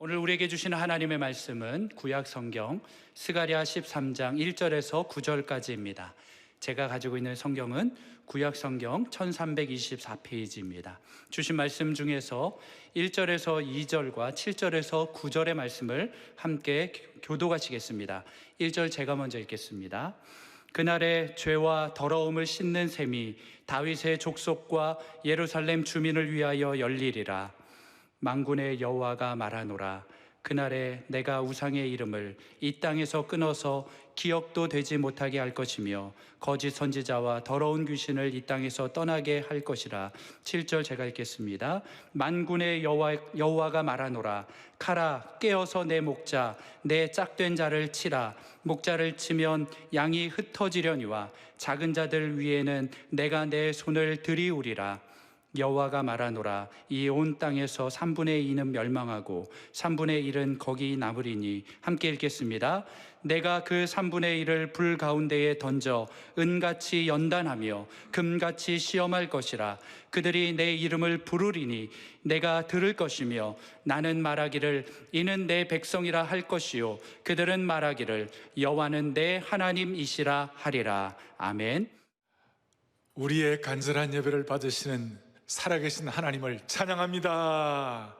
오늘 우리에게 주시는 하나님의 말씀은 구약 성경 스가랴 13장 1절에서 9절까지입니다. 제가 가지고 있는 성경은 구약 성경 1324페이지입니다. 주신 말씀 중에서 1절에서 2절과 7절에서 9절의 말씀을 함께 교독하시겠습니다. 1절 제가 먼저 읽겠습니다. 그날에 죄와 더러움을 씻는 셈이 다윗의 족속과 예루살렘 주민을 위하여 열리리라. 만군의 여호와가 말하노라. 그날에 내가 우상의 이름을 이 땅에서 끊어서 기억도 되지 못하게 할 것이며 거짓 선지자와 더러운 귀신을 이 땅에서 떠나게 할 것이라. 7절 제가 읽겠습니다. 만군의 여호와가 말하노라. 카라, 깨어서 내 목자, 내 짝된 자를 치라. 목자를 치면 양이 흩어지려니와 작은 자들 위에는 내가 내 손을 들이우리라. 여호와가 말하노라. 이 온 땅에서 3분의 2는 멸망하고 3분의 1은 거기 남으리니. 함께 읽겠습니다. 내가 그 3분의 1을 불 가운데에 던져 은같이 연단하며 금같이 시험할 것이라. 그들이 내 이름을 부르리니 내가 들을 것이며 나는 말하기를 이는 내 백성이라 할 것이요 그들은 말하기를 여호와는 내 하나님이시라 하리라. 아멘. 우리의 간절한 예배를 받으시는 살아계신 하나님을 찬양합니다.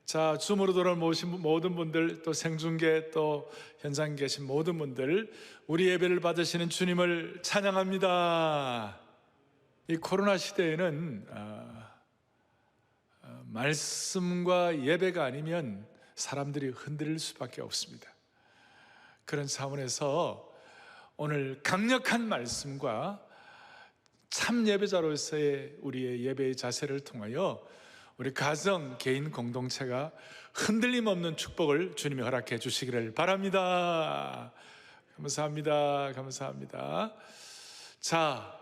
자, 줌으로 돌아오신 모든 분들, 또 생중계, 또 현장 계신 모든 분들, 우리 예배를 받으시는 주님을 찬양합니다. 이 코로나 시대에는 말씀과 예배가 아니면 사람들이 흔들릴 수밖에 없습니다. 그런 차원에서 오늘 강력한 말씀과 참 예배자로서의 우리의 예배의 자세를 통하여 우리 가정, 개인, 공동체가 흔들림 없는 축복을 주님이 허락해 주시기를 바랍니다. 감사합니다. 감사합니다. 자,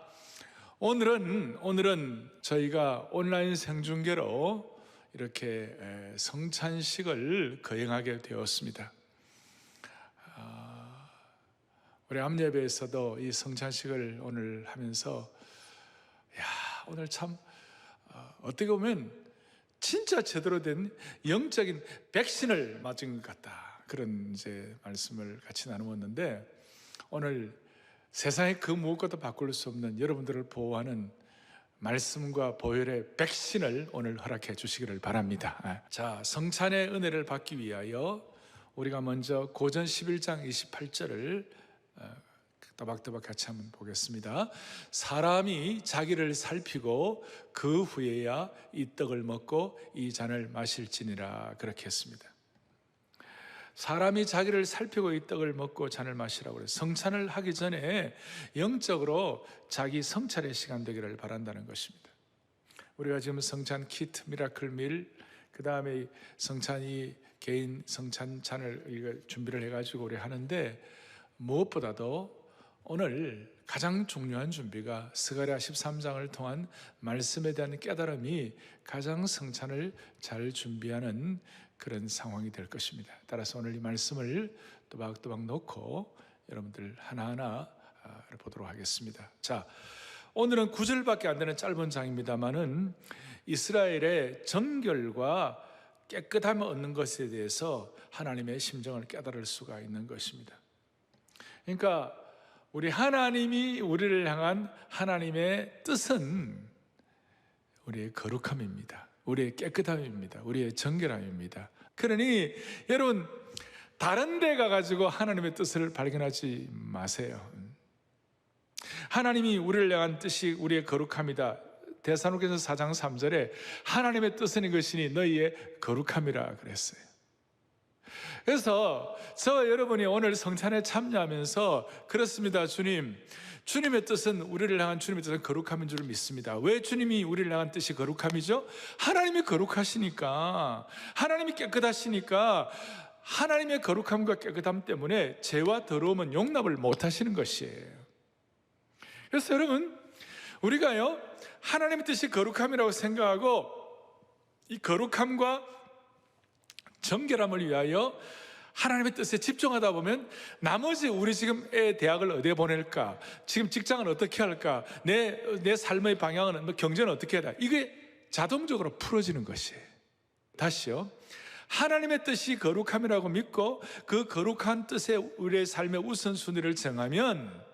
오늘은 저희가 온라인 생중계로 이렇게 성찬식을 거행하게 되었습니다. 우리 암예배에서도 이 성찬식을 오늘 하면서 오늘 참 어떻게 보면 진짜 제대로 된 영적인 백신을 맞은 것 같다, 그런 이제 말씀을 같이 나누었는데, 오늘 세상에 그 무엇과도 바꿀 수 없는 여러분들을 보호하는 말씀과 보혈의 백신을 오늘 허락해 주시기를 바랍니다. 자, 성찬의 은혜를 받기 위하여 우리가 먼저 고전 11장 28절을 또박또박 같이 한번 보겠습니다. 사람이 자기를 살피고 그 후에야 이 떡을 먹고 이 잔을 마실지니라. 그렇게 했습니다. 사람이 자기를 살피고 이 떡을 먹고 잔을 마시라고 그래요. 성찬을 하기 전에 영적으로 자기 성찰의 시간 되기를 바란다는 것입니다. 우리가 지금 성찬 키트, 미라클 밀, 그 다음에 성찬이 개인 성찬 잔을 준비를 해가지고 우리 하는데, 무엇보다도 오늘 가장 중요한 준비가 스가랴 13장을 통한 말씀에 대한 깨달음이 가장 성찬을 잘 준비하는 그런 상황이 될 것입니다. 따라서 오늘 이 말씀을 또박또박 놓고 여러분들 하나하나 보도록 하겠습니다. 자, 오늘은 9절밖에 안 되는 짧은 장입니다만은 이스라엘의 정결과 깨끗함을 얻는 것에 대해서 하나님의 심정을 깨달을 수가 있는 것입니다. 그러니까 우리 하나님이 우리를 향한 하나님의 뜻은 우리의 거룩함입니다. 우리의 깨끗함입니다. 우리의 정결함입니다. 그러니 여러분, 다른 데 가가지고 하나님의 뜻을 발견하지 마세요. 하나님이 우리를 향한 뜻이 우리의 거룩함이다. 데살로니가서 4장 3절에 하나님의 뜻은 이것이니 너희의 거룩함이라 그랬어요. 그래서 여러분이 오늘 성찬에 참여하면서 그렇습니다. 주님의 뜻은, 우리를 향한 주님의 뜻은 거룩함인 줄 믿습니다. 왜 주님이 우리를 향한 뜻이 거룩함이죠? 하나님이 거룩하시니까, 하나님이 깨끗하시니까, 하나님의 거룩함과 깨끗함 때문에 죄와 더러움은 용납을 못 하시는 것이에요. 그래서 여러분, 우리가요, 하나님의 뜻이 거룩함이라고 생각하고 이 거룩함과 정결함을 위하여 하나님의 뜻에 집중하다 보면 나머지 우리 지금 애 대학을 어디에 보낼까, 지금 직장은 어떻게 할까, 내 삶의 방향은, 경제는 어떻게 해야 돼, 이게 자동적으로 풀어지는 것이에요. 다시요, 하나님의 뜻이 거룩함이라고 믿고 그 거룩한 뜻에 우리의 삶의 우선순위를 정하면,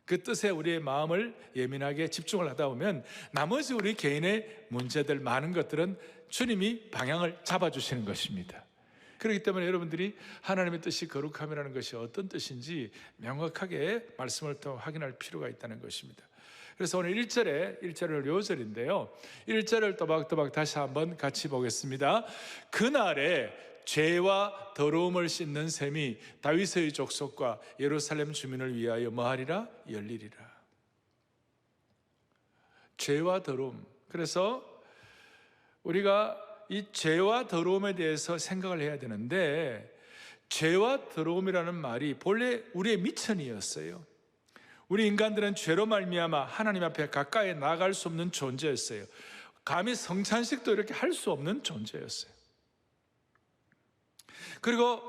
그 뜻에 우리의 마음을 예민하게 집중을 하다 보면 나머지 우리 개인의 문제들, 많은 것들은 주님이 방향을 잡아주시는 것입니다. 그렇기 때문에 여러분들이 하나님의 뜻이 거룩함이라는 것이 어떤 뜻인지 명확하게 말씀을 통해 확인할 필요가 있다는 것입니다. 그래서 오늘 1절을 요절인데요, 1절을 또박또박 다시 한번 같이 보겠습니다. 그날에 죄와 더러움을 씻는 셈이 다윗의 족속과 예루살렘 주민을 위하여 뭐하리라? 열리리라. 죄와 더러움. 그래서 우리가 이 죄와 더러움에 대해서 생각을 해야 되는데, 죄와 더러움이라는 말이 본래 우리의 미천이었어요. 우리 인간들은 죄로 말미암아 하나님 앞에 가까이 나아갈 수 없는 존재였어요. 감히 성찬식도 이렇게 할 수 없는 존재였어요. 그리고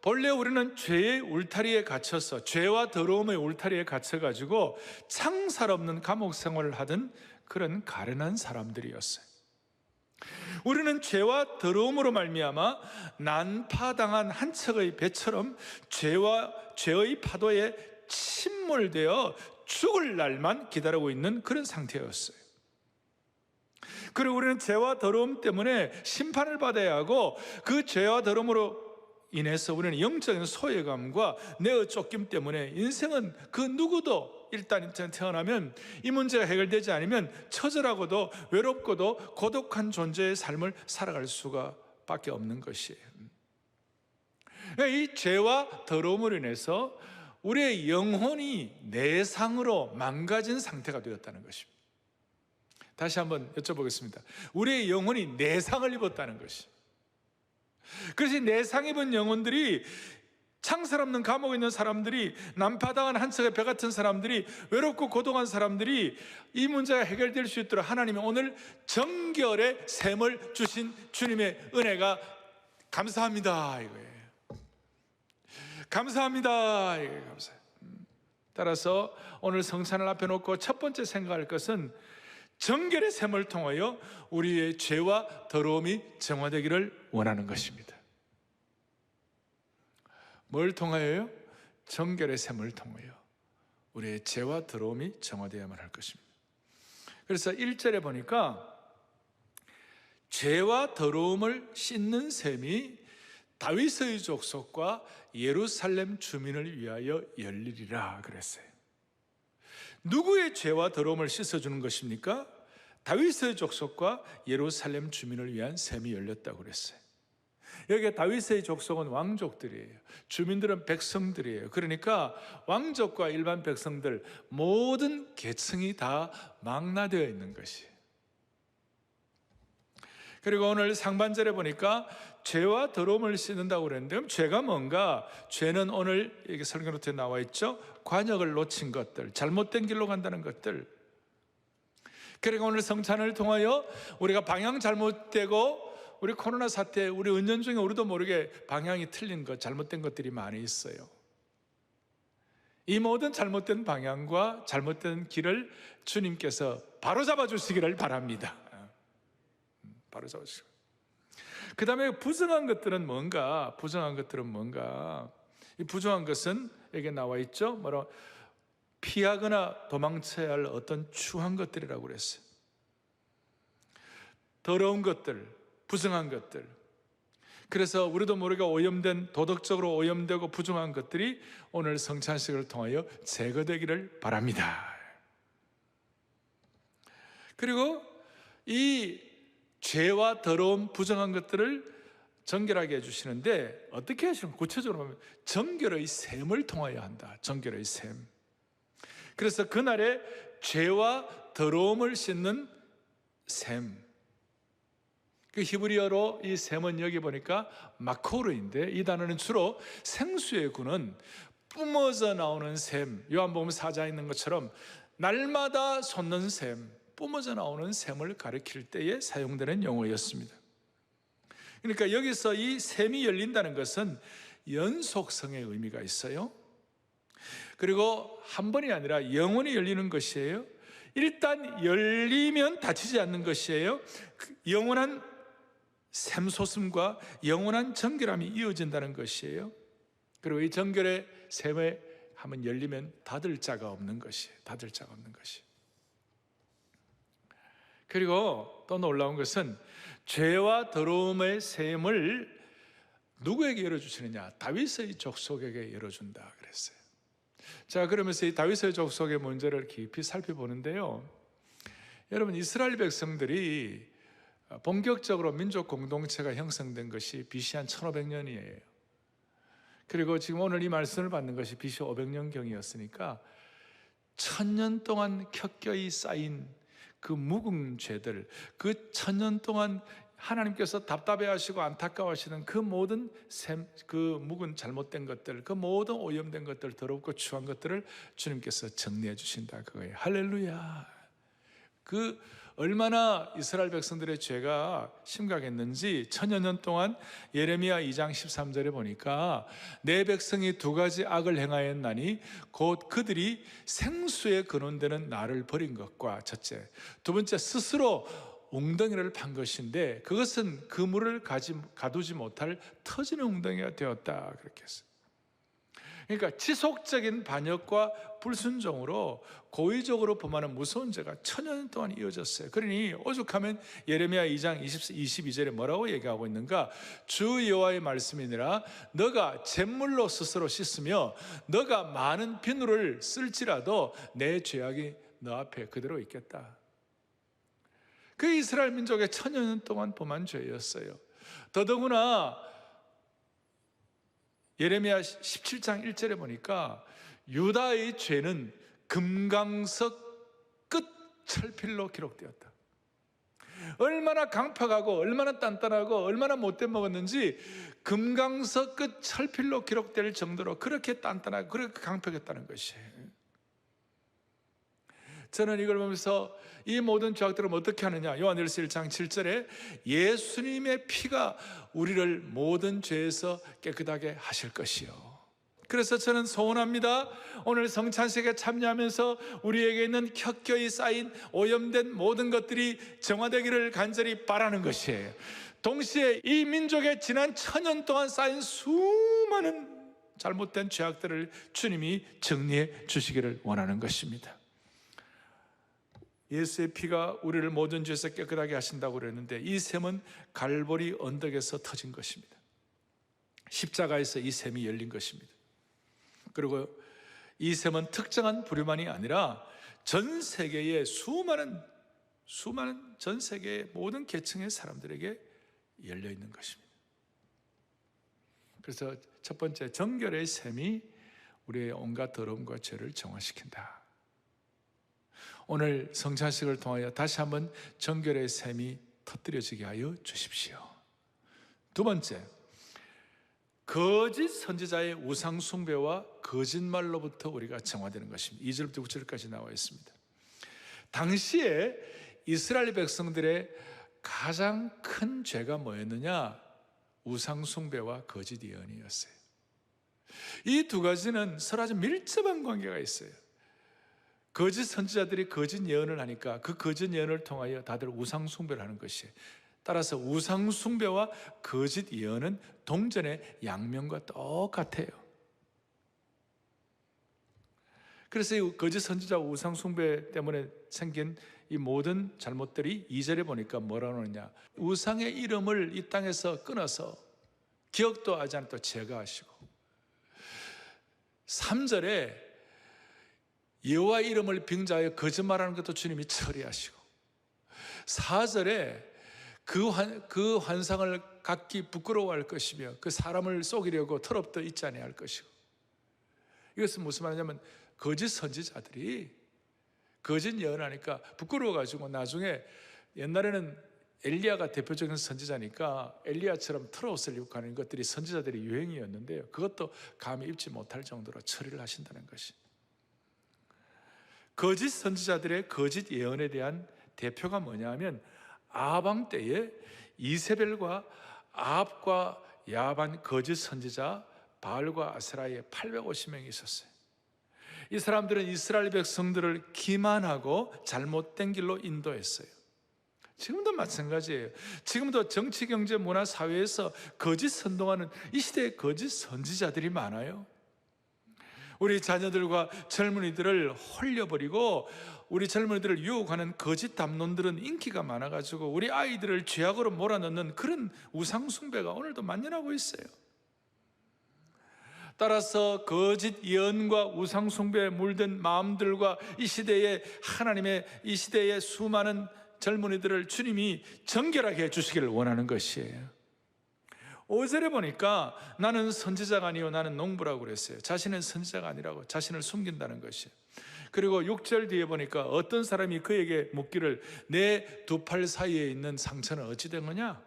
본래 우리는 죄의 울타리에 갇혀서, 죄와 더러움의 울타리에 갇혀가지고 창살 없는 감옥 생활을 하던 그런 가련한 사람들이었어요. 우리는 죄와 더러움으로 말미암아 난파당한 한 척의 배처럼 죄의 파도에 침몰되어 죽을 날만 기다리고 있는 그런 상태였어요. 그리고 우리는 죄와 더러움 때문에 심판을 받아야 하고, 그 죄와 더러움으로 인해서 우리는 영적인 소외감과 내어 쫓김 때문에 인생은 그 누구도 일단 태어나면 이 문제가 해결되지 않으면 처절하고도 외롭고도 고독한 존재의 삶을 살아갈 수가 밖에 없는 것이에요. 이 죄와 더러움으로 인해서 우리의 영혼이 내상으로 망가진 상태가 되었다는 것입니다. 다시 한번 여쭤보겠습니다. 우리의 영혼이 내상을 입었다는 것입니다. 그래서 내상 입은 영혼들이, 창살 없는 감옥에 있는 사람들이, 난파당한 한 척의 배 같은 사람들이, 외롭고 고독한 사람들이 이 문제가 해결될 수 있도록 하나님이 오늘 정결의 셈을 주신 주님의 은혜가 감사합니다 이거예요. 감사합니다 이거예요. 감사해요. 따라서 오늘 성찬을 앞에 놓고 첫 번째 생각할 것은 정결의 셈을 통하여 우리의 죄와 더러움이 정화되기를 원하는 것입니다. 뭘 통하여요? 정결의 셈을 통하여 우리의 죄와 더러움이 정화되어야만 할 것입니다. 그래서 1절에 보니까 죄와 더러움을 씻는 셈이 다윗의 족속과 예루살렘 주민을 위하여 열리리라 그랬어요. 누구의 죄와 더러움을 씻어주는 것입니까? 다윗의 족속과 예루살렘 주민을 위한 셈이 열렸다고 그랬어요. 여기 다윗의 족속은 왕족들이에요. 주민들은 백성들이에요. 그러니까 왕족과 일반 백성들 모든 계층이 다 망라되어 있는 것이에요. 그리고 오늘 상반절에 보니까 죄와 더러움을 씻는다고 그랬는데, 그럼 죄가 뭔가? 죄는 오늘 여기 설교노트에 나와 있죠. 관역을 놓친 것들, 잘못된 길로 간다는 것들. 그러니까 오늘 성찬을 통하여 우리가 방향 잘못되고, 우리 코로나 사태, 우리 은연 중에 우리도 모르게 방향이 틀린 것, 잘못된 것들이 많이 있어요. 이 모든 잘못된 방향과 잘못된 길을 주님께서 바로잡아 주시기를 바랍니다. 바로잡아 주시고. 그 다음에 부정한 것들은 뭔가? 이 부정한 것은 여기 나와 있죠. 뭐라고? 피하거나 도망쳐야 할 어떤 추한 것들이라고 그랬어요. 더러운 것들, 부정한 것들. 그래서 우리도 모르게 오염된, 도덕적으로 오염되고 부정한 것들이 오늘 성찬식을 통하여 제거되기를 바랍니다. 그리고 이 죄와 더러움, 부정한 것들을 정결하게 해주시는데, 어떻게 하시는? 구체적으로 보면 정결의 셈을 통하여 한다. 정결의 셈. 그래서 그날에 죄와 더러움을 씻는 셈. 그 히브리어로 이 셈은 여기 보니까 마코르인데, 이 단어는 주로 생수에 구는 뿜어져 나오는 셈, 요한복음 4장에 있는 것처럼 날마다 솟는 셈, 뿜어져 나오는 셈을 가리킬 때에 사용되는 용어였습니다. 그러니까 여기서 이 셈이 열린다는 것은 연속성의 의미가 있어요. 그리고 한 번이 아니라 영원히 열리는 것이에요. 일단 열리면 닫히지 않는 것이에요. 영원한 샘솟음과 영원한 정결함이 이어진다는 것이에요. 그리고 이 정결의 샘에 한번 열리면 닫을 자가 없는 것이에요. 닫을 자가 없는 것이. 그리고 또 놀라운 것은 죄와 더러움의 샘을 누구에게 열어주시느냐? 다윗의 족속에게 열어준다 그랬어요. 자, 그러면서 이 다윗의 족속의 문제를 깊이 살펴보는데요, 여러분, 이스라엘 백성들이 본격적으로 민족 공동체가 형성된 것이 BC 한 1500년이에요. 그리고 지금 오늘 이 말씀을 받는 것이 BC 500년경이었으니까 1000년 동안 켜켜이 쌓인 그 묵은 죄들, 그 1000년 동안 하나님께서 답답해하시고 안타까워하시는 그 모든 그 묵은 잘못된 것들, 그 모든 오염된 것들, 더럽고 추한 것들을 주님께서 정리해 주신다 그거예요. 할렐루야. 그 얼마나 이스라엘 백성들의 죄가 심각했는지 1000여 년 동안 예레미야 2장 13절에 보니까 내 백성이 두 가지 악을 행하였나니 곧 그들이 생수에 근원되는 나를 버린 것과 첫째, 두 번째 스스로 웅덩이를 판 것인데 그것은 그물을 가두지 못할 터지는 웅덩이가 되었다 그렇게 했어요. 그러니까 지속적인 반역과 불순종으로 고의적으로 범하는 무서운 죄가 1000여 년 동안 이어졌어요. 그러니 오죽하면 예레미야 2장 22절에 뭐라고 얘기하고 있는가? 주 여호와의 말씀이니라 너가 잿물로 스스로 씻으며 너가 많은 비누를 쓸지라도 내 죄악이 너 앞에 그대로 있겠다. 그 이스라엘 민족의 1000여 년 동안 범한 죄였어요. 더더구나 예레미야 17장 1절에 보니까 유다의 죄는 금강석 끝 철필로 기록되었다. 얼마나 강팍하고 얼마나 단단하고 얼마나 못돼 먹었는지 금강석 끝 철필로 기록될 정도로 그렇게 단단하고 그렇게 강팍했다는 것이에요. 저는 이걸 보면서 이 모든 죄악들은 어떻게 하느냐? 요한일서 1장 7절에 예수님의 피가 우리를 모든 죄에서 깨끗하게 하실 것이요. 그래서 저는 소원합니다. 오늘 성찬식에 참여하면서 우리에게 있는 켜켜이 쌓인 오염된 모든 것들이 정화되기를 간절히 바라는 것이에요. 동시에 이 민족의 지난 1000년 동안 쌓인 수많은 잘못된 죄악들을 주님이 정리해 주시기를 원하는 것입니다. 예수의 피가 우리를 모든 죄에서 깨끗하게 하신다고 그랬는데 이 샘은 갈보리 언덕에서 터진 것입니다. 십자가에서 이 샘이 열린 것입니다. 그리고 이 샘은 특정한 부류만이 아니라 전 세계의 수많은 전 세계의 모든 계층의 사람들에게 열려 있는 것입니다. 그래서 첫 번째, 정결의 샘이 우리의 온갖 더러움과 죄를 정화시킨다. 오늘 성찬식을 통하여 다시 한번 정결의 샘이 터뜨려지게 하여 주십시오. 두 번째, 거짓 선지자의 우상 숭배와 거짓말로부터 우리가 정화되는 것입니다. 2절부터 9절까지 나와 있습니다. 당시에 이스라엘 백성들의 가장 큰 죄가 뭐였느냐? 우상 숭배와 거짓 예언이었어요. 이 두 가지는 서로 아주 밀접한 관계가 있어요. 거짓 선지자들이 거짓 예언을 하니까 그 거짓 예언을 통하여 다들 우상 숭배를 하는 것이에요. 따라서 우상 숭배와 거짓 예언은 동전의 양면과 똑같아요. 그래서 이 거짓 선지자와 우상 숭배 때문에 생긴 이 모든 잘못들이 2절에 보니까 뭐라고 하느냐? 우상의 이름을 이 땅에서 끊어서 기억도 하지 않고 제거하시고, 3절에 여호와 이름을 빙자하여 거짓말하는 것도 주님이 처리하시고, 4절에 그 환상을 갖기 부끄러워할 것이며 그 사람을 속이려고 털없도 있지 아니할 것이고. 이것은 무슨 말이냐면 거짓 선지자들이 거짓 예언하니까 부끄러워가지고 나중에, 옛날에는 엘리야가 대표적인 선지자니까 엘리야처럼 털옷을 입고 하는 것들이 선지자들의 유행이었는데요, 그것도 감히 입지 못할 정도로 처리를 하신다는 것이. 거짓 선지자들의 거짓 예언에 대한 대표가 뭐냐 하면 아합 때에 이세벨과 아합과 야반 거짓 선지자 바알과 아세라에 850명이 있었어요. 이 사람들은 이스라엘 백성들을 기만하고 잘못된 길로 인도했어요. 지금도 마찬가지예요. 지금도 정치, 경제, 문화, 사회에서 거짓 선동하는 이 시대에 거짓 선지자들이 많아요. 우리 자녀들과 젊은이들을 홀려버리고 우리 젊은이들을 유혹하는 거짓 담론들은 인기가 많아가지고 우리 아이들을 죄악으로 몰아넣는 그런 우상숭배가 오늘도 만연하고 있어요. 따라서 거짓 예언과 우상숭배에 물든 마음들과 이 시대의 하나님의 이 시대의 수많은 젊은이들을 주님이 정결하게 해주시기를 원하는 것이에요. 5절에 보니까 나는 선지자가 아니요 나는 농부라고 그랬어요. 자신은 선지자가 아니라고 자신을 숨긴다는 것이에요. 그리고 6절 뒤에 보니까 어떤 사람이 그에게 묻기를 내 두 팔 사이에 있는 상처는 어찌 된 거냐?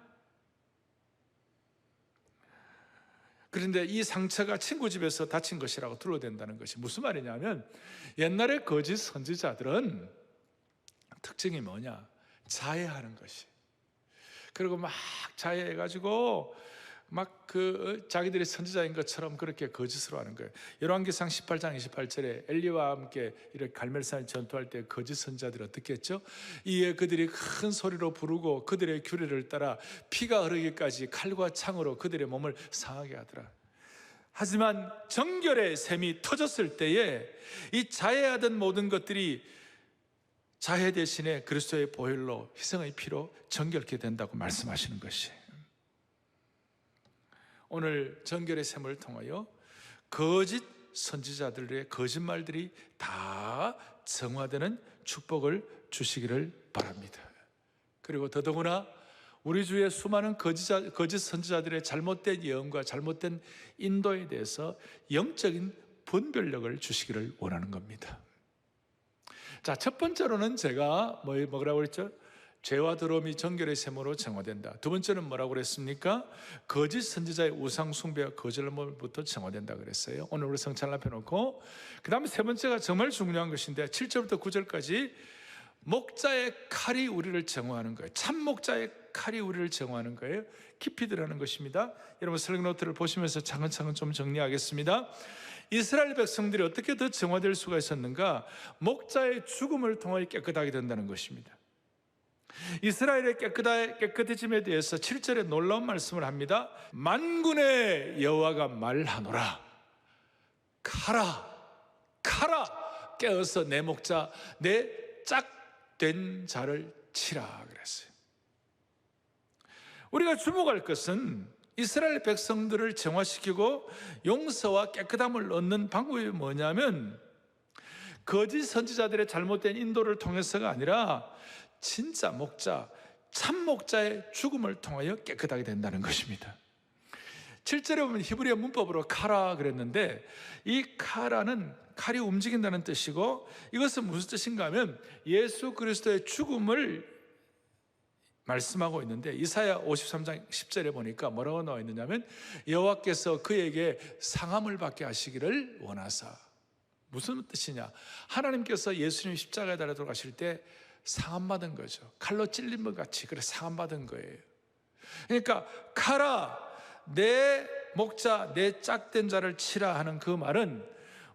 그런데 이 상처가 친구 집에서 다친 것이라고 들어댄다는 것이 무슨 말이냐면 옛날에 거짓 선지자들은 특징이 뭐냐? 자해하는 것이. 그리고 막 자해해가지고 막 자기들이 선지자인 것처럼 그렇게 거짓으로 하는 거예요. 열왕기상 18장 28절에 엘리와 함께 이렇게 갈멜산을 전투할 때 거짓 선지자들이 어떻게 했죠? 이에 그들이 큰 소리로 부르고 그들의 규례를 따라 피가 흐르기까지 칼과 창으로 그들의 몸을 상하게 하더라. 하지만 정결의 샘이 터졌을 때에 이 자해하던 모든 것들이 자해 대신에 그리스도의 보혈로 희생의 피로 정결케 된다고 말씀하시는 것이에요. 오늘 정결의 샘을 통하여 거짓 선지자들의 거짓말들이 다 정화되는 축복을 주시기를 바랍니다. 그리고 더더구나 우리 주의 수많은 거짓 선지자들의 잘못된 예언과 잘못된 인도에 대해서 영적인 분별력을 주시기를 원하는 겁니다. 자, 첫 번째로는 제가 뭐라고 그랬죠? 죄와 더러움이 정결의 샘으로 정화된다. 두 번째는 뭐라고 그랬습니까? 거짓 선지자의 우상 숭배와 거짓말부터 정화된다 그랬어요. 오늘 우리 성찬을 앞에 놓고 그 다음에 세 번째가 정말 중요한 것인데 7절부터 9절까지 목자의 칼이 우리를 정화하는 거예요. 참 목자의 칼이 우리를 정화하는 거예요. 깊이 들어가는 것입니다. 여러분 설교 노트를 보시면서 차근차근 좀 정리하겠습니다. 이스라엘 백성들이 어떻게 더 정화될 수가 있었는가? 목자의 죽음을 통하여 깨끗하게 된다는 것입니다. 이스라엘의 깨끗해짐에 대해서 7절에 놀라운 말씀을 합니다. 만군의 여호와가 말하노라. 카라 깨어서 내 목자 내 짝된 자를 치라 그랬어요. 우리가 주목할 것은 이스라엘 백성들을 정화시키고 용서와 깨끗함을 얻는 방법이 뭐냐면 거짓 선지자들의 잘못된 인도를 통해서가 아니라 진짜 목자, 참 목자의 죽음을 통하여 깨끗하게 된다는 것입니다. 7절에 보면 히브리어 문법으로 카라 그랬는데 이 카라는 칼이 움직인다는 뜻이고 이것은 무슨 뜻인가 하면 예수 그리스도의 죽음을 말씀하고 있는데 이사야 53장 10절에 보니까 뭐라고 나와 있느냐면 여호와께서 그에게 상함을 받게 하시기를 원하사. 무슨 뜻이냐? 하나님께서 예수님 십자가에 달아 돌아가실 때 상함 받은 거죠. 칼로 찔린 것 같이 그래 상함 받은 거예요. 그러니까 카라 내 목자 내 짝된 자를 치라 하는 그 말은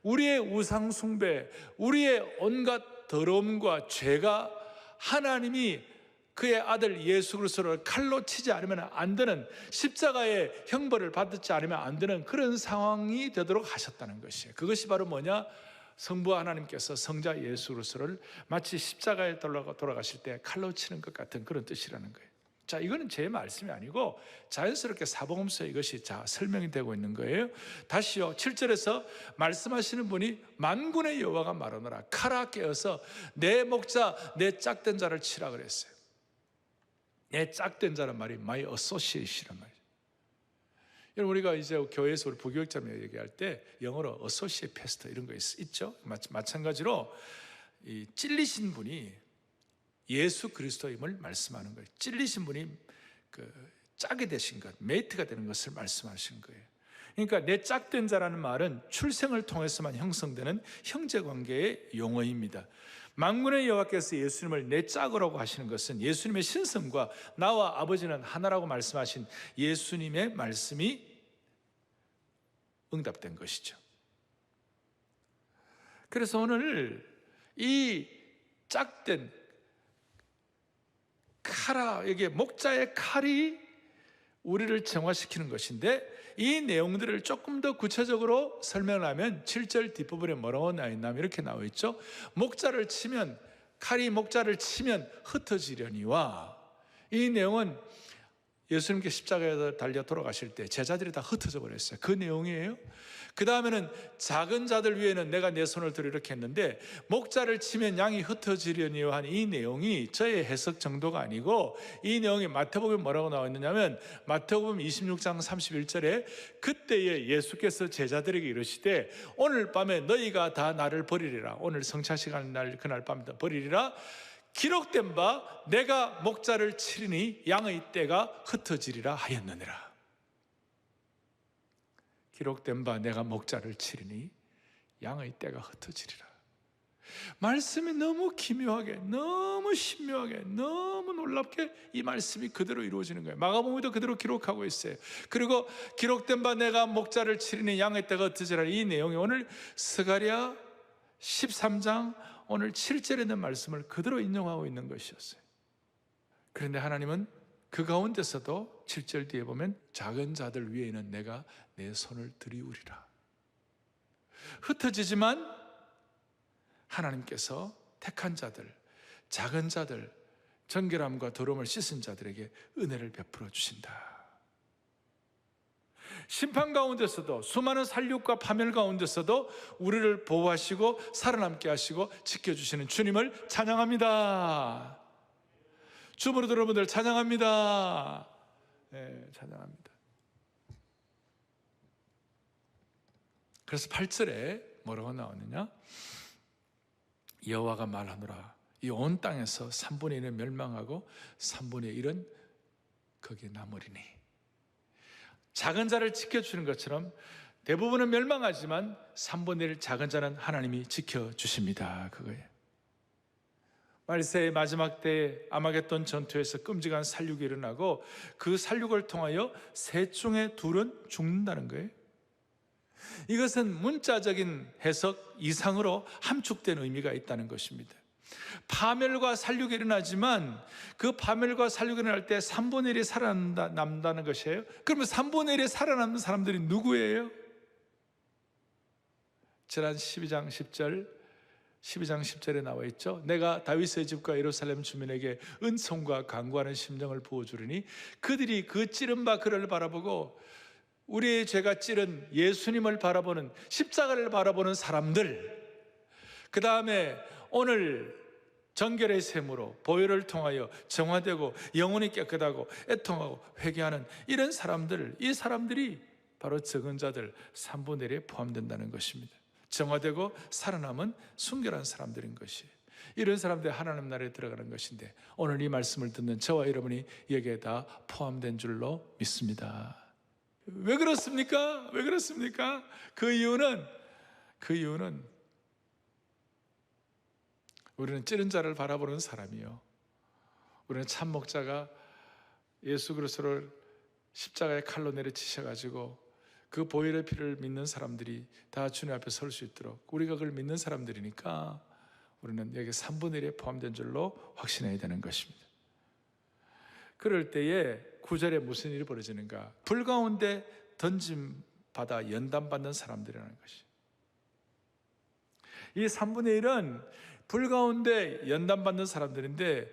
우리의 우상 숭배, 우리의 온갖 더러움과 죄가 하나님이 그의 아들 예수 그리스도를 칼로 치지 않으면 안 되는, 십자가의 형벌을 받지 않으면 안 되는 그런 상황이 되도록 하셨다는 것이에요. 그것이 바로 뭐냐? 성부 하나님께서 성자 예수 그리스도를 마치 십자가에 돌아가실 때 칼로 치는 것 같은 그런 뜻이라는 거예요. 자, 이거는 제 말씀이 아니고 자연스럽게 사복음서에 이것이 설명이 되고 있는 거예요. 다시요, 7절에서 말씀하시는 분이 만군의 여호와가 말하노라. 카라 깨어서 내 목자 내 짝된 자를 치라 그랬어요. 내 짝된 자란 말이 my associate이란 말이에요. 여러분, 우리가 이제 교회에서 우리 부교육자면 얘기할 때 영어로 associate pastor 이런 거 있죠. 마찬가지로 이 찔리신 분이 예수 그리스도임을 말씀하는 거예요. 찔리신 분이 짝이 되신 것, 메이트가 되는 것을 말씀하시는 거예요. 그러니까 내 짝된 자라는 말은 출생을 통해서만 형성되는 형제관계의 용어입니다. 만군의 여호와께서 예수님을 내 짝으라고 하시는 것은 예수님의 신성과 나와 아버지는 하나라고 말씀하신 예수님의 말씀이 응답된 것이죠. 그래서 오늘 이 짝된 이게 목자의 칼이 우리를 정화시키는 것인데, 이 내용들을 조금 더 구체적으로 설명을 하면 7절 뒷부분에 뭐라고 나와 있냐면 이렇게 나와 있죠. 칼이 목자를 치면 흩어지려니와, 이 내용은 예수님께 십자가에 달려 돌아가실 때 제자들이 다 흩어져 버렸어요. 그 내용이에요. 그 다음에는 작은 자들 위에는 내가 내 손을 들어 이렇게 했는데, 목자를 치면 양이 흩어지려니와 하는 이 내용이 저의 해석 정도가 아니고, 이 내용이 마태복음에 뭐라고 나와 있느냐면 마태복음 26장 31절에 그때에 예수께서 제자들에게 이르시되 오늘 밤에 너희가 다 나를 버리리라, 오늘 성찬식하는 날 그날 밤에 버리리라, 기록된 바 내가 목자를 치리니 양의 떼가 흩어지리라 하였느니라. 기록된 바 내가 목자를 치리니 양의 떼가 흩어지리라. 말씀이 너무 기묘하게, 너무 신묘하게, 너무 놀랍게 이 말씀이 그대로 이루어지는 거예요. 마가복음에도 그대로 기록하고 있어요. 그리고 기록된 바 내가 목자를 치리니 양의 떼가 흩어지리라, 이 내용이 오늘 스가랴 13장 오늘 7절에 있는 말씀을 그대로 인용하고 있는 것이었어요. 그런데 하나님은 그 가운데서도 7절 뒤에 보면 작은 자들 위에는 내가 내 손을 들이우리라. 흩어지지만 하나님께서 택한 자들, 작은 자들, 정결함과 더러움을 씻은 자들에게 은혜를 베풀어 주신다. 심판 가운데서도, 수많은 살육과 파멸 가운데서도 우리를 보호하시고 살아남게 하시고 지켜주시는 주님을 찬양합니다. 주부로 여러분들 찬양합니다. 네, 찬양합니다. 그래서 8절에 뭐라고 나오느냐? 여호와가 말하노라, 이 온 땅에서 3분의 1은 멸망하고 3분의 1은 거기에 남으리니. 작은 자를 지켜주는 것처럼 대부분은 멸망하지만 3분의 1 작은 자는 하나님이 지켜주십니다. 그거예요. 말세의 마지막 때에 아마겟돈 전투에서 끔찍한 살육이 일어나고 그 살육을 통하여 셋 중에 둘은 죽는다는 거예요. 이것은 문자적인 해석 이상으로 함축된 의미가 있다는 것입니다. 파멸과 살육이 일어나지만 그 파멸과 살육이 일어날 때 3분의 1이 살아남는다는 것이에요. 그러면 3분의 1이 살아남는 사람들이 누구예요? 지난 12장 10절에 나와 있죠. 내가 다윗의 집과 예루살렘 주민에게 은총과 간구하는 심령을 부어주리니 그들이 그 찌른 바 그를 바라보고, 우리의 죄가 찌른 예수님을 바라보는, 십자가를 바라보는 사람들, 그 다음에 오늘 정결의 셈으로 보혈을 통하여 정화되고 영혼이 깨끗하고 애통하고 회개하는 이런 사람들, 이 사람들이 바로 적은 자들 3분의 1에 포함된다는 것입니다. 정화되고 살아남은 순결한 사람들인 것이에요. 이런 사람들이 하나님 나라에 들어가는 것인데, 오늘 이 말씀을 듣는 저와 여러분이 여기에 다 포함된 줄로 믿습니다. 왜 그렇습니까? 왜 그렇습니까? 그 이유는 우리는 찌른 자를 바라보는 사람이요, 우리는 참 목자가 예수 그리스도를 십자가의 칼로 내려치셔가지고 그 보혈의 피를 믿는 사람들이 다 주님 앞에 설 수 있도록 우리가 그걸 믿는 사람들이니까 우리는 여기 3분의 1에 포함된 줄로 확신해야 되는 것입니다. 그럴 때에 9절에 무슨 일이 벌어지는가? 불 가운데 던짐받아 연단받는 사람들이라는 것이, 이 3분의 1은 불 가운데 연단받는 사람들인데,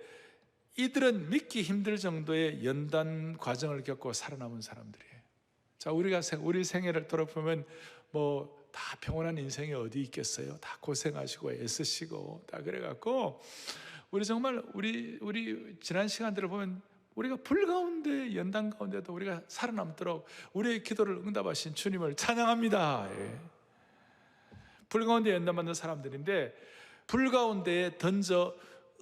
이들은 믿기 힘들 정도의 연단 과정을 겪고 살아남은 사람들이에요. 자, 우리 생애를 돌아보면 뭐 다 평온한 인생이 어디 있겠어요? 다 고생하시고 애쓰시고 다 그래갖고, 우리 정말 우리 지난 시간들을 보면 우리가 불 가운데, 연단 가운데도 우리가 살아남도록 우리의 기도를 응답하신 주님을 찬양합니다. 예. 불 가운데 연단받는 사람들인데, 불 가운데에 던져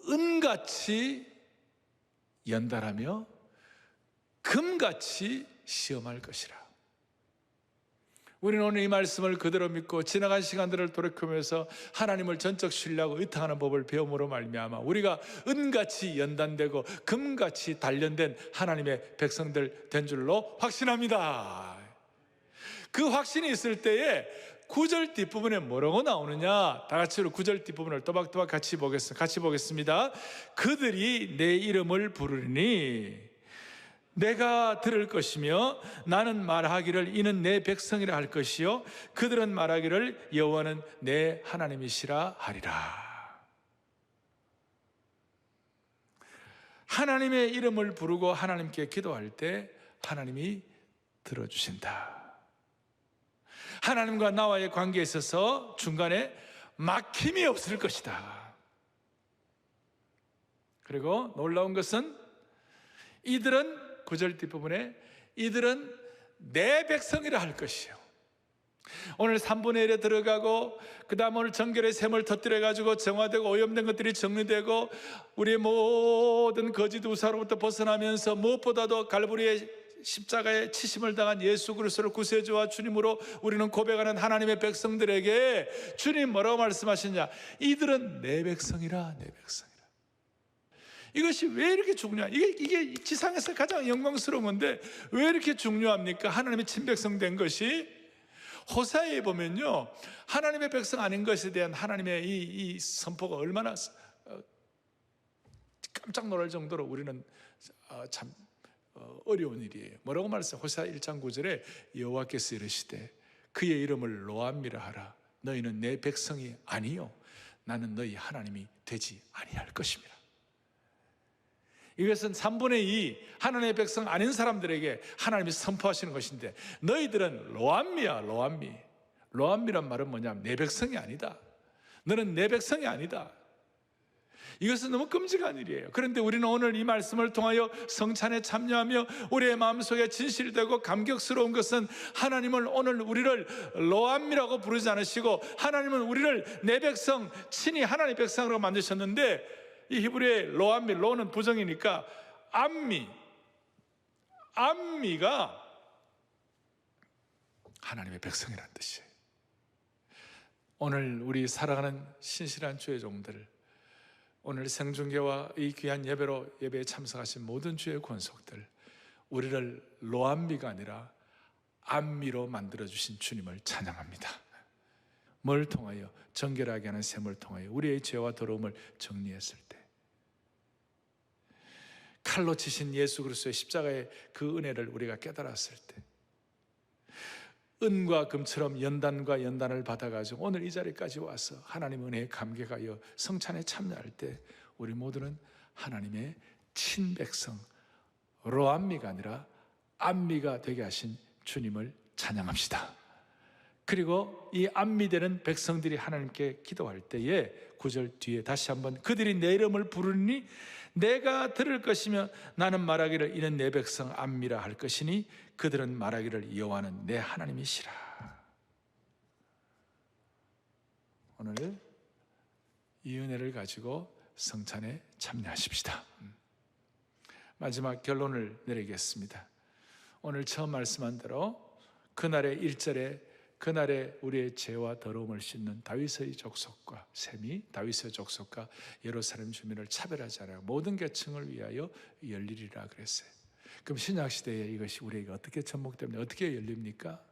은같이 연단하며 금같이 시험할 것이라. 우리는 오늘 이 말씀을 그대로 믿고 지나간 시간들을 돌이키면서 하나님을 전적 신뢰하고 의탁하는 법을 배움으로 말미암아 우리가 은같이 연단되고 금같이 단련된 하나님의 백성들 된 줄로 확신합니다. 그 확신이 있을 때에 9절 뒷부분에 뭐라고 나오느냐? 다 같이 9절 뒷부분을 또박또박 같이 보겠습니다. 그들이 내 이름을 부르리니 내가 들을 것이며 나는 말하기를 이는 내 백성이라 할 것이요 그들은 말하기를 여호와는 내 하나님이시라 하리라. 하나님의 이름을 부르고 하나님께 기도할 때 하나님이 들어주신다. 하나님과 나와의 관계에 있어서 중간에 막힘이 없을 것이다. 그리고 놀라운 것은 이들은 9절 뒷부분에 이들은 내 백성이라 할 것이요. 오늘 3분의 1에 들어가고 그 다음 오늘 정결의 샘을 터뜨려가지고 정화되고 오염된 것들이 정리되고 우리의 모든 거짓 우사로부터 벗어나면서 무엇보다도 갈보리의 십자가에 치심을 당한 예수 그리스도를 구세주와 주님으로 우리는 고백하는 하나님의 백성들에게 주님 뭐라고 말씀하시냐? 이들은 내 백성이라, 내 백성이라. 이것이 왜 이렇게 중요한? 이게 지상에서 가장 영광스러운 건데 왜 이렇게 중요합니까? 하나님의 친백성 된 것이 호세아에 보면요, 하나님의 백성 아닌 것에 대한 하나님의 이 선포가 얼마나 깜짝 놀랄 정도로 우리는 참 어려운 일이에요. 뭐라고 말했어요? 호세아 1장 9절에 여호와께서 이르시되 그의 이름을 로암미라 하라. 너희는 내 백성이 아니요 나는 너희 하나님이 되지 아니할 것임이라. 이것은 3분의 2 하나님의 백성 아닌 사람들에게 하나님이 선포하시는 것인데 너희들은 로암미야, 로암미. 로암미란 말은 뭐냐면 내 백성이 아니다. 너는 내 백성이 아니다. 이것은 너무 끔찍한 일이에요. 그런데 우리는 오늘 이 말씀을 통하여 성찬에 참여하며 우리의 마음속에 진실되고 감격스러운 것은 하나님은 오늘 우리를 로암미라고 부르지 않으시고 하나님은 우리를 내 백성, 친히 하나님의 백성으로 만드셨는데 이 히브리의 로암미, 로는 부정이니까 암미가 하나님의 백성이라는 뜻이에요. 오늘 우리 살아가는 신실한 주의 종들, 오늘 생중계와 이 귀한 예배에 참석하신 모든 주의 권속들, 우리를 로암미가 아니라 암미로 만들어주신 주님을 찬양합니다. 뭘 통하여? 정결하게 하는 셈을 통하여 우리의 죄와 더러움을 정리했을 때, 칼로 치신 예수 그리스도의 십자가의 그 은혜를 우리가 깨달았을 때, 은과 금처럼 연단과 연단을 받아가지고 오늘 이 자리까지 와서 하나님 은혜에 감격하여 성찬에 참여할 때 우리 모두는 하나님의 친백성, 로암미가 아니라 암미가 되게 하신 주님을 찬양합시다. 그리고 이 암미되는 백성들이 하나님께 기도할 때에 9절 뒤에 다시 한번 그들이 내 이름을 부르니 내가 들을 것이며 나는 말하기를 이는 내 백성 암미라 할 것이니 그들은 말하기를 여호와는 내 하나님이시라. 오늘 이 은혜를 가지고 성찬에 참여하십시다. 마지막 결론을 내리겠습니다. 오늘 처음 말씀한 대로 그날의 1절에 그날에 우리의 죄와 더러움을 씻는 다윗의 족속과 셈이 다윗의 족속과 예루살렘 주민을 차별하지 않아요. 모든 계층을 위하여 열리리라 그랬어요. 그럼 신약시대에 이것이 우리에게 어떻게 접목됩니까? 어떻게 열립니까?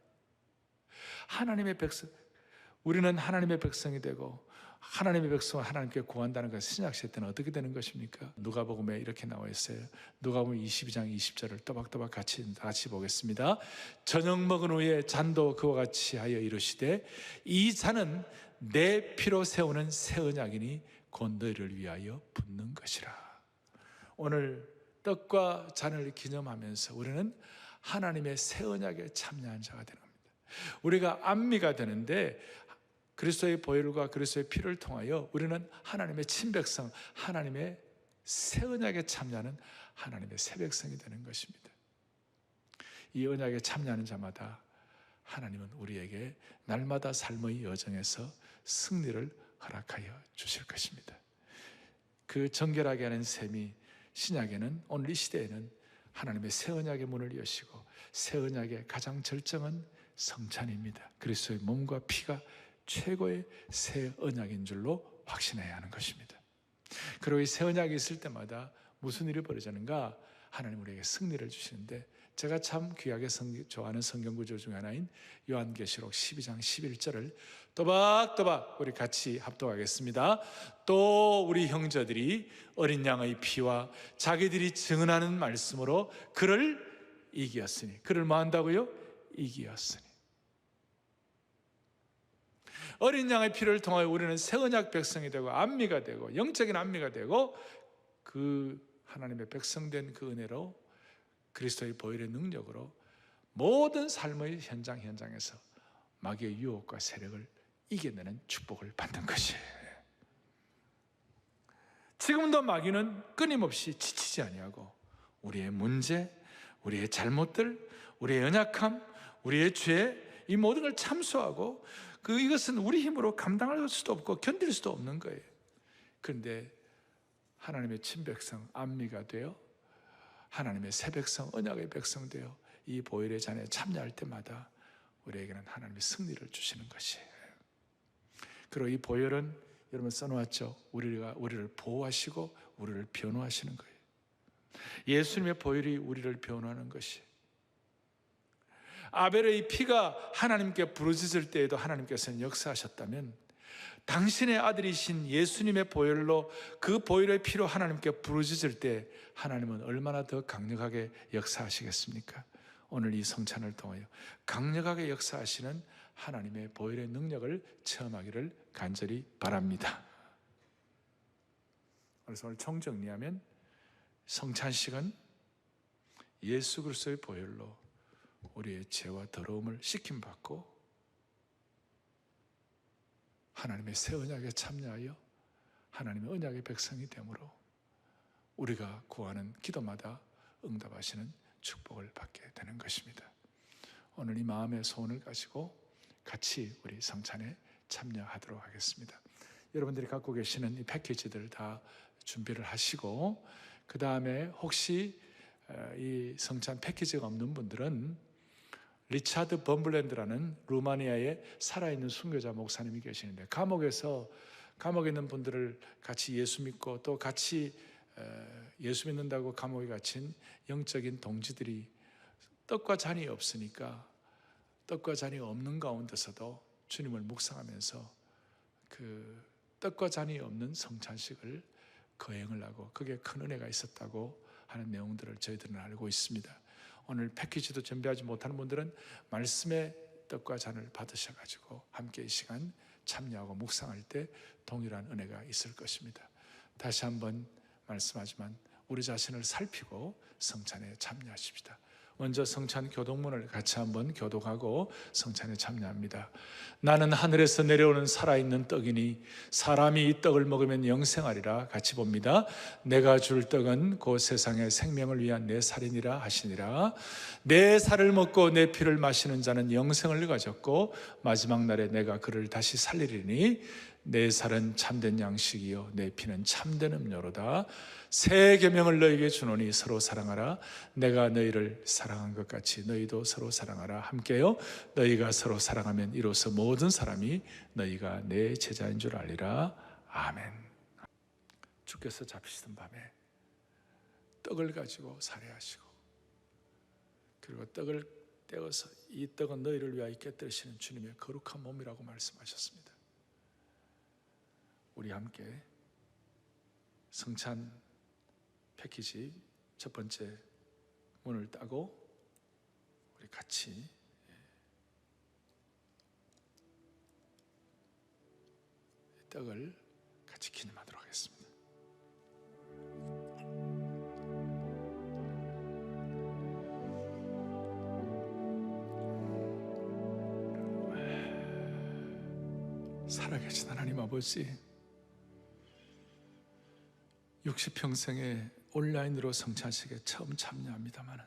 하나님의 백성, 우리는 하나님의 백성이 되고 하나님의 백성을 하나님께 구한다는 것은 신약시대 때는 어떻게 되는 것입니까? 누가복음에 이렇게 나와 있어요. 누가복음 22장 20절을 또박또박 같이 보겠습니다. 저녁 먹은 후에 잔도 그와 같이 하여 이르시되 이 잔은 내 피로 세우는 새 언약이니 곧 너희를 위하여 붓는 것이라. 오늘 떡과 잔을 기념하면서 우리는 하나님의 새 언약에 참여한 자가 되는 겁니다. 우리가 암미가 되는데 그리스도의 보혈과 그리스도의 피를 통하여 우리는 하나님의 친백성, 하나님의 새 언약에 참여하는 하나님의 새 백성이 되는 것입니다. 이 언약에 참여하는 자마다 하나님은 우리에게 날마다 삶의 여정에서 승리를 허락하여 주실 것입니다. 그 정결하게 하는 셈이 신약에는 오늘 이 시대에는 하나님의 새 언약의 문을 여시고 새 언약의 가장 절정은 성찬입니다. 그리스도의 몸과 피가 최고의 새 언약인 줄로 확신해야 하는 것입니다. 그리고 이 새 언약이 있을 때마다 무슨 일이 벌어지는가? 하나님 우리에게 승리를 주시는데 제가 참 귀하게 좋아하는 성경 구절 중 하나인 요한계시록 12장 11절을 또박또박 우리 같이 합독하겠습니다. 또 우리 형제들이 어린 양의 피와 자기들이 증언하는 말씀으로 그를 이기었으니, 그를 뭐 한다고요? 이기었으니. 어린 양의 피를 통하여 우리는 새 언약 백성이 되고 안미가 되고 영적인 안미가 되고 그 하나님의 백성된 그 은혜로 그리스도의 보혈의 능력으로 모든 삶의 현장에서 마귀의 유혹과 세력을 이겨내는 축복을 받는 것이에요. 지금도 마귀는 끊임없이 지치지 아니하고 우리의 문제, 우리의 잘못들, 우리의 연약함, 우리의 죄, 이 모든 걸 참수하고 이것은 우리 힘으로 감당할 수도 없고 견딜 수도 없는 거예요. 그런데 하나님의 친백성 안미가 되어 하나님의 새 백성, 언약의 백성 되어 이 보혈의 잔에 참여할 때마다 우리에게는 하나님의 승리를 주시는 것이에요. 그리고 이 보혈은 여러분 써놓았죠. 우리를 보호하시고 우리를 변호하시는 거예요. 예수님의 보혈이 우리를 변호하는 것이. 아벨의 피가 하나님께 부르짖을 때에도 하나님께서는 역사하셨다면 당신의 아들이신 예수님의 보혈로 그 보혈의 피로 하나님께 부르짖을 때 하나님은 얼마나 더 강력하게 역사하시겠습니까? 오늘 이 성찬을 통하여 강력하게 역사하시는 하나님의 보혈의 능력을 체험하기를 간절히 바랍니다. 그래서 오늘 총정리하면 성찬식은 예수 그리스도의 보혈로 우리의 죄와 더러움을 씻김받고 하나님의 새 언약에 참여하여 하나님의 언약의 백성이 되므로 우리가 구하는 기도마다 응답하시는 축복을 받게 되는 것입니다. 오늘 이 마음의 소원을 가지고 같이 우리 성찬에 참여하도록 하겠습니다. 여러분들이 갖고 계시는 이 패키지들 다 준비를 하시고 그 다음에 혹시 이 성찬 패키지가 없는 분들은 리차드 범블랜드라는 루마니아의 살아있는 순교자 목사님이 계시는데 감옥에 있는 분들을 같이 예수 믿고 또 같이 예수 믿는다고 감옥에 갇힌 영적인 동지들이 떡과 잔이 없으니까 떡과 잔이 없는 가운데서도 주님을 묵상하면서 그 떡과 잔이 없는 성찬식을 거행을 하고 그게 큰 은혜가 있었다고 하는 내용들을 저희들은 알고 있습니다. 오늘 패키지도 준비하지 못하는 분들은 말씀의 떡과 잔을 받으셔가지고 함께 이 시간 참여하고 묵상할 때 동일한 은혜가 있을 것입니다. 다시 한번 말씀하지만 우리 자신을 살피고 성찬에 참여하십시다. 먼저 성찬 교독문을 같이 한번 교독하고 성찬에 참여합니다. 나는 하늘에서 내려오는 살아있는 떡이니 사람이 이 떡을 먹으면 영생하리라. 같이 봅니다. 내가 줄 떡은 곧 세상의 생명을 위한 내 살이니라 하시니라. 내 살을 먹고 내 피를 마시는 자는 영생을 가졌고 마지막 날에 내가 그를 다시 살리리니 내 살은 참된 양식이요 내 피는 참된 음료로다. 새 계명을 너희에게 주노니 서로 사랑하라. 내가 너희를 사랑한 것 같이 너희도 서로 사랑하라. 함께요. 너희가 서로 사랑하면 이로써 모든 사람이 너희가 내 제자인 줄 알리라. 아멘. 주께서 잡히시던 밤에 떡을 가지고 살해하시고 그리고 떡을 떼어서 이 떡은 너희를 위하여 깨뜨리시는 주님의 거룩한 몸이라고 말씀하셨습니다. 우리 함께 성찬 패키지 첫 번째 문을 따고 우리 같이 떡을 같이 기념하도록 하겠습니다. 살아계신 하나님 아버지, 60평생에 온라인으로 성찬식에 처음 참여합니다만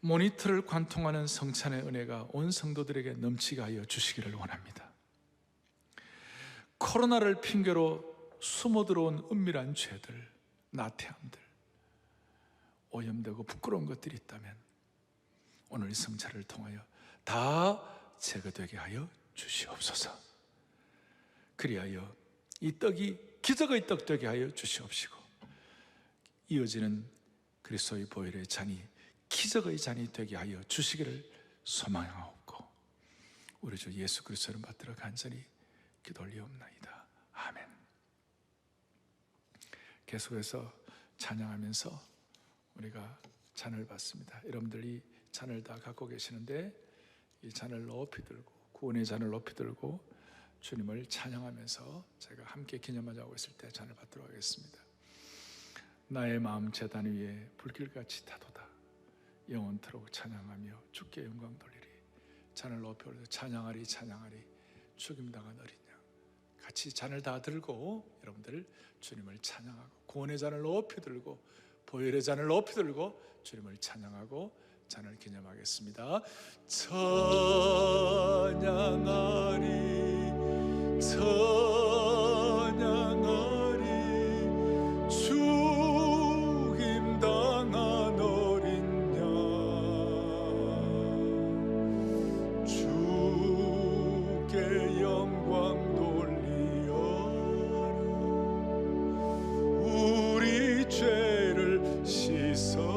모니터를 관통하는 성찬의 은혜가 온 성도들에게 넘치게 하여 주시기를 원합니다. 코로나를 핑계로 숨어들어온 은밀한 죄들, 나태함들, 오염되고 부끄러운 것들이 있다면 오늘 이 성찬을 통하여 다 제거되게 하여 주시옵소서. 그리하여 이 떡이 기적의 떡 되게 하여 주시옵시고 이어지는 그리스도의 보혈의 잔이 기적의 잔이 되게 하여 주시기를 소망하옵고 우리 주 예수 그리스도를 받들어 간절히 기도 올리옵나이다. 아멘. 계속해서 찬양하면서 우리가 잔을 받습니다. 여러분들이 잔을 다 갖고 계시는데 이 잔을 높이 들고 구원의 잔을 높이 들고 주님을 찬양하면서 제가 함께 기념하자고 했을 때 잔을 받도록 하겠습니다. 나의 마음 제단 위에 불길같이 타도다. 영원토록 찬양하며 주께 영광 돌리리. 잔을 높이 올려 찬양하리 찬양하리 죽임당한 어린 양. 같이 잔을 다 들고 여러분들 주님을 찬양하고 구원의 잔을 높이 들고 보혈의 잔을 높이 들고 주님을 찬양하고 잔을 기념하겠습니다. 찬양하리 찬양하리 죽임당한 어린 양 주께 영광 돌리어라 우리 죄를 씻어주셨네.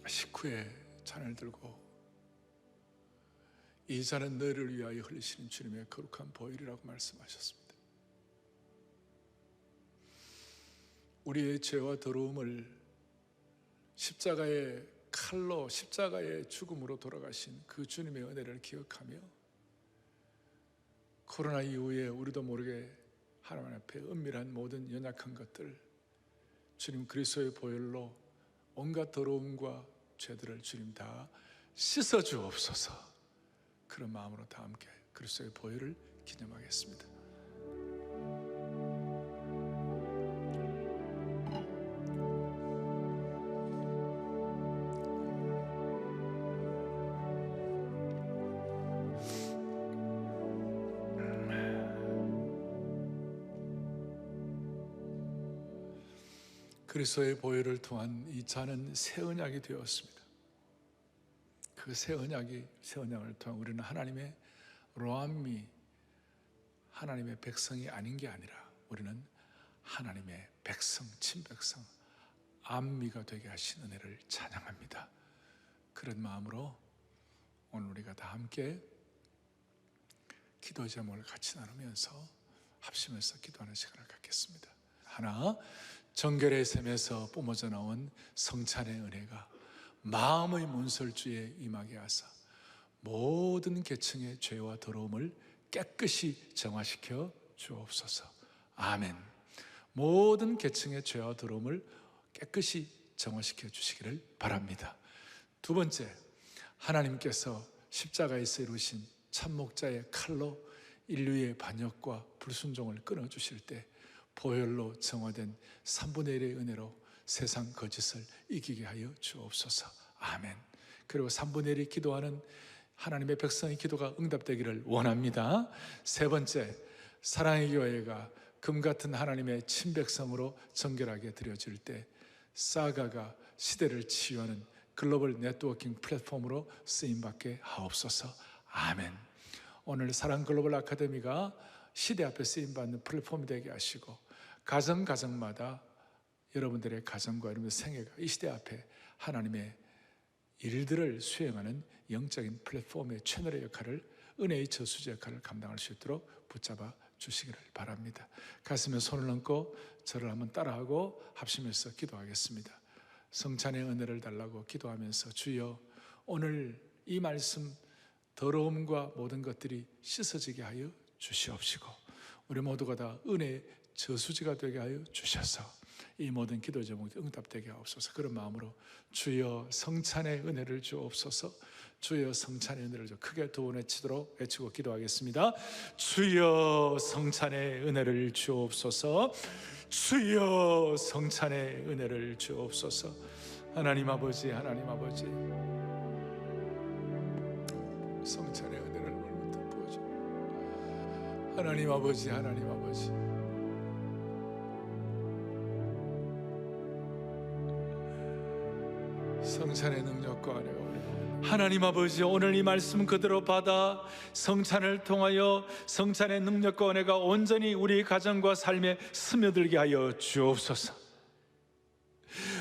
식후에 잔을 들고 이 잔은 너희를 위하여 흘리시는 주님의 거룩한 보혈이라고 말씀하셨습니다. 우리의 죄와 더러움을 십자가의 칼로 십자가의 죽음으로 돌아가신 그 주님의 은혜를 기억하며 코로나 이후에 우리도 모르게 하나님 앞에 은밀한 모든 연약한 것들 주님 그리스도의 보혈로 온갖 더러움과 죄들을 주님 다 씻어주옵소서. 그런 마음으로 다 함께 그리스도의 보혈을 기념하겠습니다. 그리스도의 보혈을 통한 이 잔은 새 언약이 되었습니다. 그 새 언약을 통한 우리는 하나님의 로암미, 하나님의 백성이 아닌 게 아니라 우리는 하나님의 백성, 친백성, 암미가 되게 하신 은혜를 찬양합니다. 그런 마음으로 오늘 우리가 다 함께 기도 제목을 같이 나누면서 합심해서 기도하는 시간을 갖겠습니다. 하나, 정결의 샘에서 뿜어져 나온 성찬의 은혜가 마음의 문설주에 임하게 하사 모든 계층의 죄와 더러움을 깨끗이 정화시켜 주옵소서. 아멘. 모든 계층의 죄와 더러움을 깨끗이 정화시켜 주시기를 바랍니다. 두 번째, 하나님께서 십자가에서 이루신 참목자의 칼로 인류의 반역과 불순종을 끊어주실 때 보혈로 정화된 3분의 1의 은혜로 세상 거짓을 이기게 하여 주옵소서. 아멘. 그리고 3분의 1이 기도하는 하나님의 백성의 기도가 응답되기를 원합니다. 세 번째, 사랑의 교회가 금같은 하나님의 친백성으로 정결하게 드려질 때 사가가 시대를 치유하는 글로벌 네트워킹 플랫폼으로 쓰임받게 하옵소서. 아멘. 오늘 사랑 글로벌 아카데미가 시대 앞에 쓰임받는 플랫폼이 되게 하시고 가정마다 여러분들의 가정과 여러분의 생애가 이 시대 앞에 하나님의 일들을 수행하는 영적인 플랫폼의 채널의 역할을, 은혜의 저수지 역할을 감당할 수 있도록 붙잡아 주시기를 바랍니다. 가슴에 손을 얹고 저를 한번 따라하고 합심해서 기도하겠습니다. 성찬의 은혜를 달라고 기도하면서 주여 오늘 이 말씀 더러움과 모든 것들이 씻어지게 하여 주시옵시고 우리 모두가 다 은혜의 저수지가 되게 하여 주셔서 이 모든 기도 제목이 응답되게 하옵소서. 그런 마음으로 주여 성찬의 은혜를 주옵소서. 주여 성찬의 은혜를 주. 크게 두 번 외치고 기도하겠습니다. 주여 성찬의 은혜를 주옵소서. 주여 성찬의 은혜를 주옵소서. 하나님 아버지, 하나님 아버지, 성찬의 은혜를 오늘부터 부어줘. 하나님 아버지, 하나님 아버지, 성찬의 능력과 은혜가 우리 하나님 아버지, 오늘 이 말씀 그대로 받아 성찬을 통하여 성찬의 능력과 은혜가 온전히 우리 가정과 삶에 스며들게 하여 주옵소서.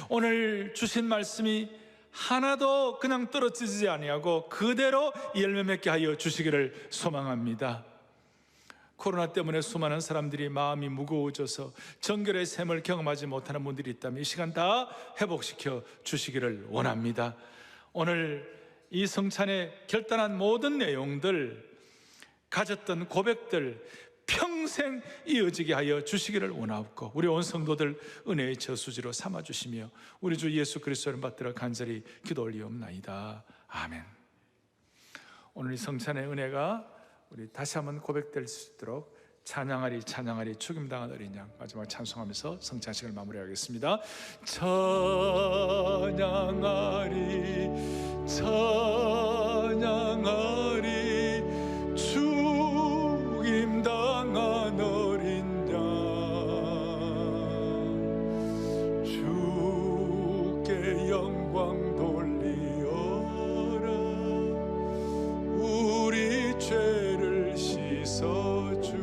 오늘 주신 말씀이 하나도 그냥 떨어지지 아니하고 그대로 열매 맺게 하여 주시기를 소망합니다. 코로나 때문에 수많은 사람들이 마음이 무거워져서 정결의 샘을 경험하지 못하는 분들이 있다면 이 시간 다 회복시켜 주시기를 원합니다. 오늘 이 성찬의 결단한 모든 내용들, 가졌던 고백들 평생 이어지게 하여 주시기를 원하옵고, 우리 온 성도들 은혜의 저수지로 삼아주시며 우리 주 예수 그리스도를 받들어 간절히 기도 올리옵나이다. 아멘. 오늘 이 성찬의 은혜가 우리 다시 한번 고백될 수 있도록 찬양하리 찬양하리 죽임당한 어린 양 마지막 찬송하면서 성찬식을 마무리하겠습니다. 찬양하리 찬양하리 죽임당한 어린 양 주께 영광 돌리어라 우리 죄를 씻어주셨네.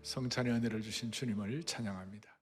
성찬의 은혜를 주신 주님을 찬양합니다.